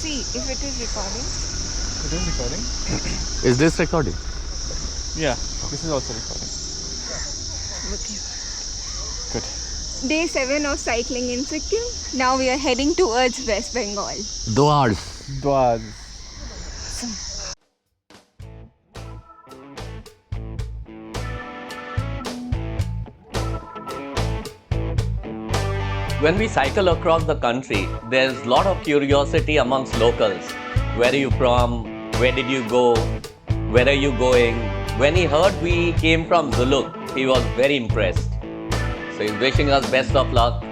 see if it is recording. It is recording. Is this recording? Yeah, this is also recording. Okay. Good. Day 7 of cycling in Sikkim. Now we are heading towards West Bengal. Dooars. Dooars. When we cycle across the country, there's a lot of curiosity amongst locals. Where are you from? Where did you go? Where are you going? When he heard we came from Dzuluk, he was very impressed. So he's wishing us best of luck,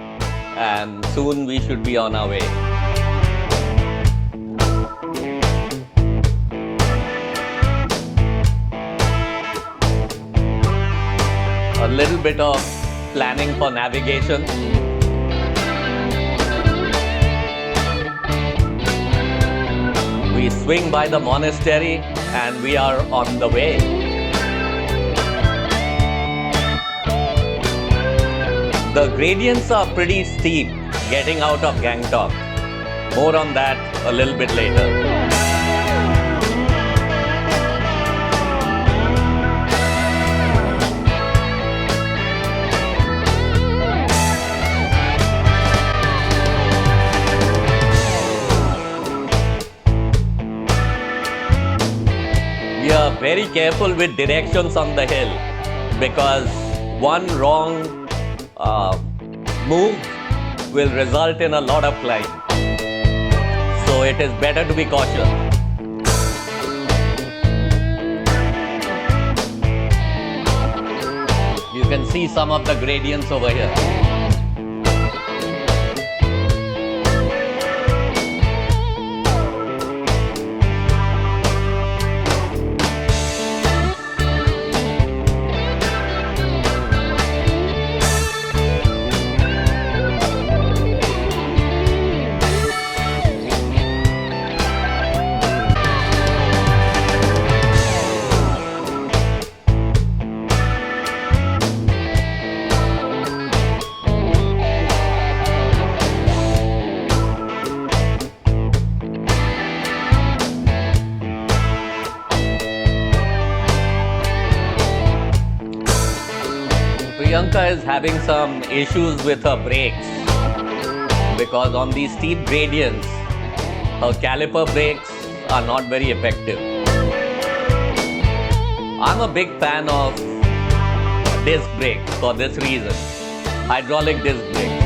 and soon we should be on our way. A little bit of planning for navigation. We swing by the monastery and we are on the way. The gradients are pretty steep getting out of Gangtok. More on that a little bit later. We are very careful with directions on the hill because one wrong move will result in a lot of climb. So it is better to be cautious. You can see some of the gradients over here. Priyanka is having some issues with her brakes because on these steep gradients, her caliper brakes are not very effective. I'm a big fan of disc brakes for this reason, hydraulic disc brakes.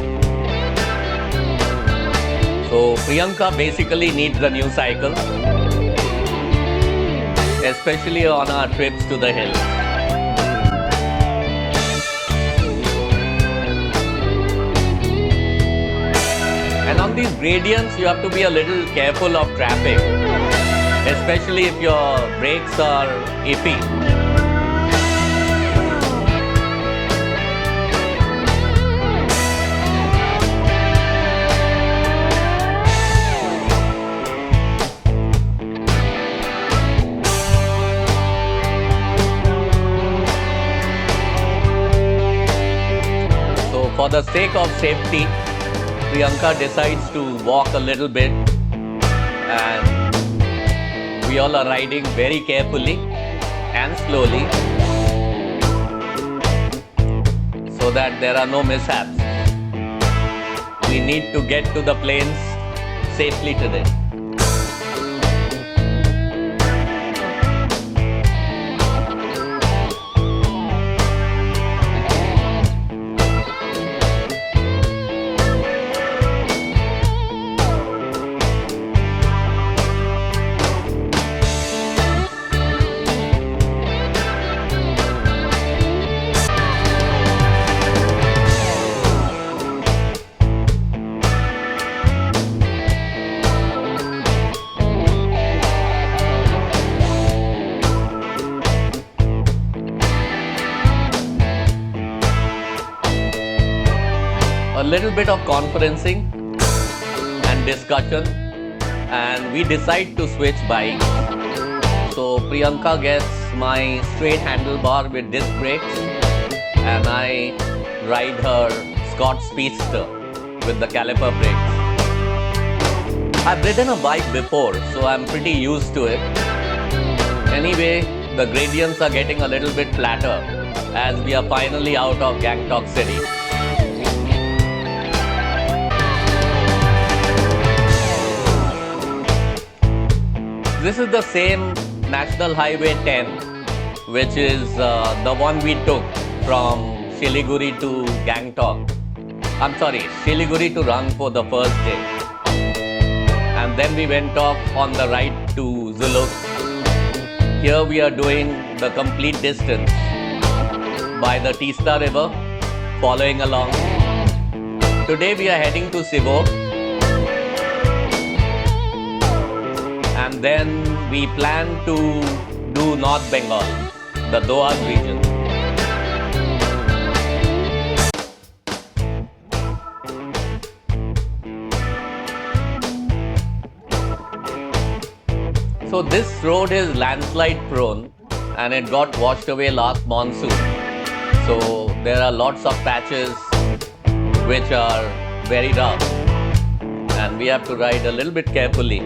So Priyanka basically needs a new cycle, especially on our trips to the hills. And on these gradients, you have to be a little careful of traffic, especially if your brakes are iffy. So for the sake of safety, Priyanka decides to walk a little bit, and we all are riding very carefully and slowly so that there are no mishaps. We need to get to the plains safely today. A little bit of conferencing and discussion, and we decide to switch bikes. So Priyanka gets my straight handlebar with disc brakes, and I ride her Scott Speedster with the caliper brakes. I've ridden a bike before, so I'm pretty used to it. Anyway, the gradients are getting a little bit flatter as we are finally out of Gangtok city. This is the same National Highway 10, which is the one we took from Siliguri to Gangtok. I'm sorry, Siliguri to Rangpo the first day. And then we went off on the right to Dzuluk. Here we are doing the complete distance by the Teesta river, following along. Today we are heading to Sevoke. And then we plan to do North Bengal, the Dooars region. So this road is landslide prone and it got washed away last monsoon. So there are lots of patches which are very rough and we have to ride a little bit carefully.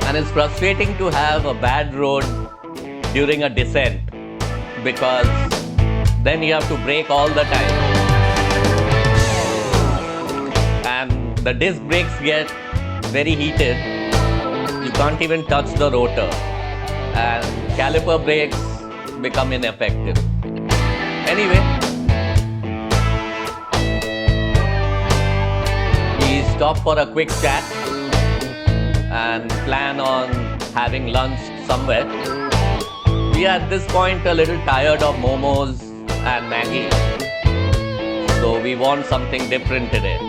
And it's frustrating to have a bad road during a descent because then you have to brake all the time. And the disc brakes get very heated. You can't even touch the rotor. And caliper brakes become ineffective. Anyway, we stop for a quick chat and plan on having lunch somewhere. We are at this point a little tired of momos and Maggi, so we want something different today.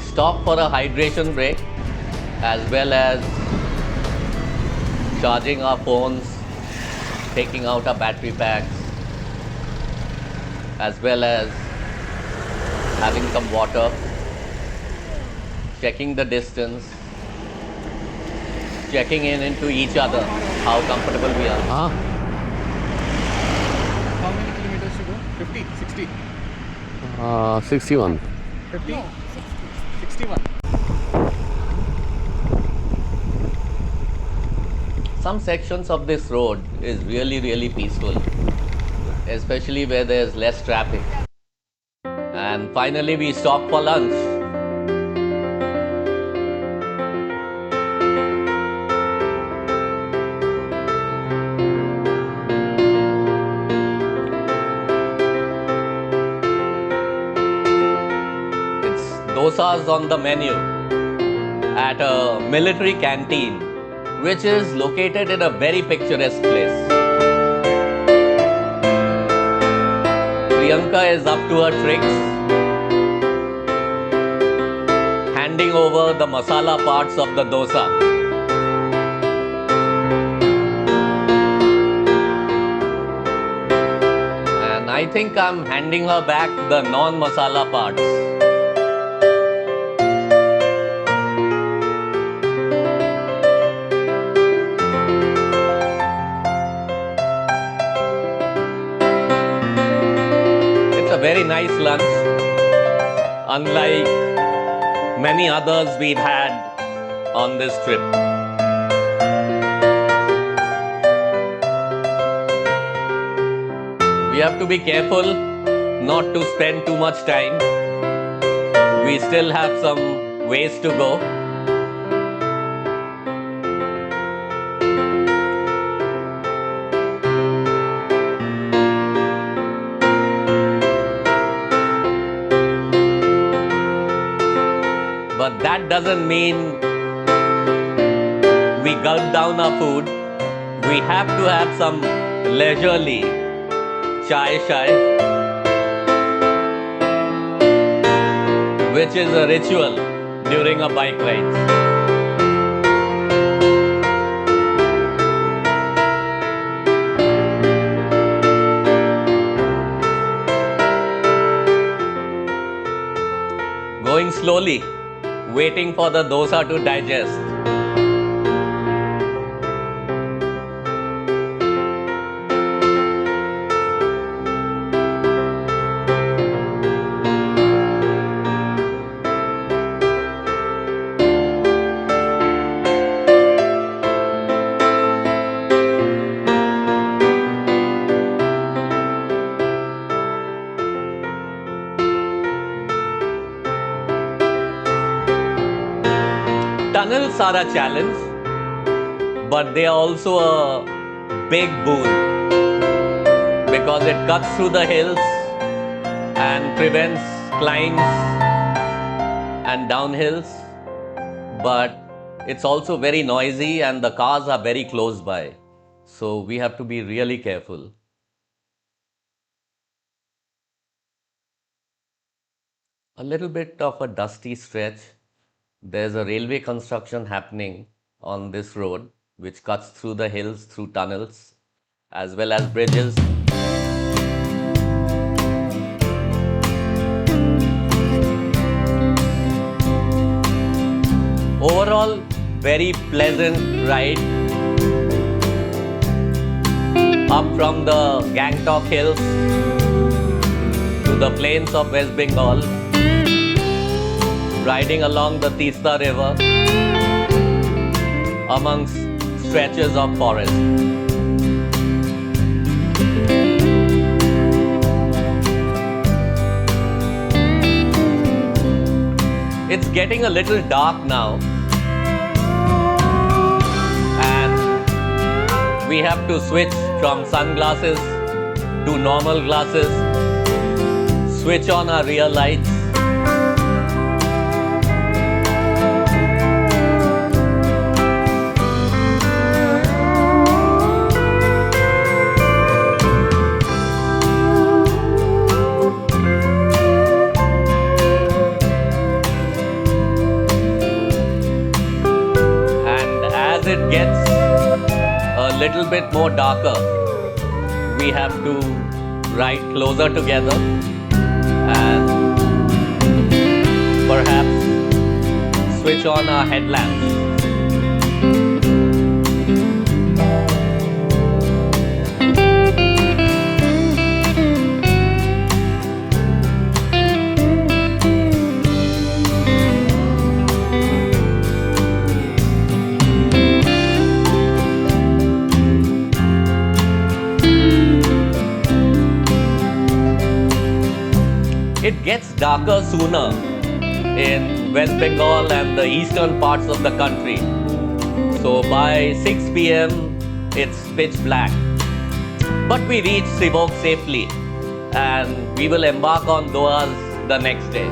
Stop for a hydration break as well as charging our phones, taking out our battery packs, as well as having some water, checking the distance, checking in into each other, how comfortable we are. How many kilometers to go? 50, 60, 61. 50, 61. Some sections of this road is really peaceful, especially where there's less traffic. And finally we stop for lunch. Dosas on the menu at a military canteen, which is located in a very picturesque place. Priyanka is up to her tricks, handing over the masala parts of the dosa. And I think I'm handing her back the non-masala parts. Very nice lunch, unlike many others we've had on this trip. We have to be careful not to spend too much time. We still have some ways to go. But that doesn't mean gulp down our food, we have to have some leisurely chai shai, which is a ritual during a bike ride. Going slowly, waiting for the dosa to digest. Tunnels are a challenge, but they are also a big boon because it cuts through the hills and prevents climbs and downhills. But it's also very noisy and the cars are very close by. So we have to be really careful. A little bit of a dusty stretch. There's a railway construction happening on this road, which cuts through the hills through tunnels as well as bridges. Overall, very pleasant ride up from the Gangtok hills to the plains of West Bengal, riding along the Teesta river amongst stretches of forest. It's getting a little dark now, and we have to switch from sunglasses to normal glasses, switch on our rear lights. It gets a little bit more darker, we have to ride closer together and perhaps switch on our headlamps. It gets darker sooner in West Bengal and the eastern parts of the country. So by 6 p.m. it's pitch black. But we reach Sevoke safely and we will embark on Dooars the next day.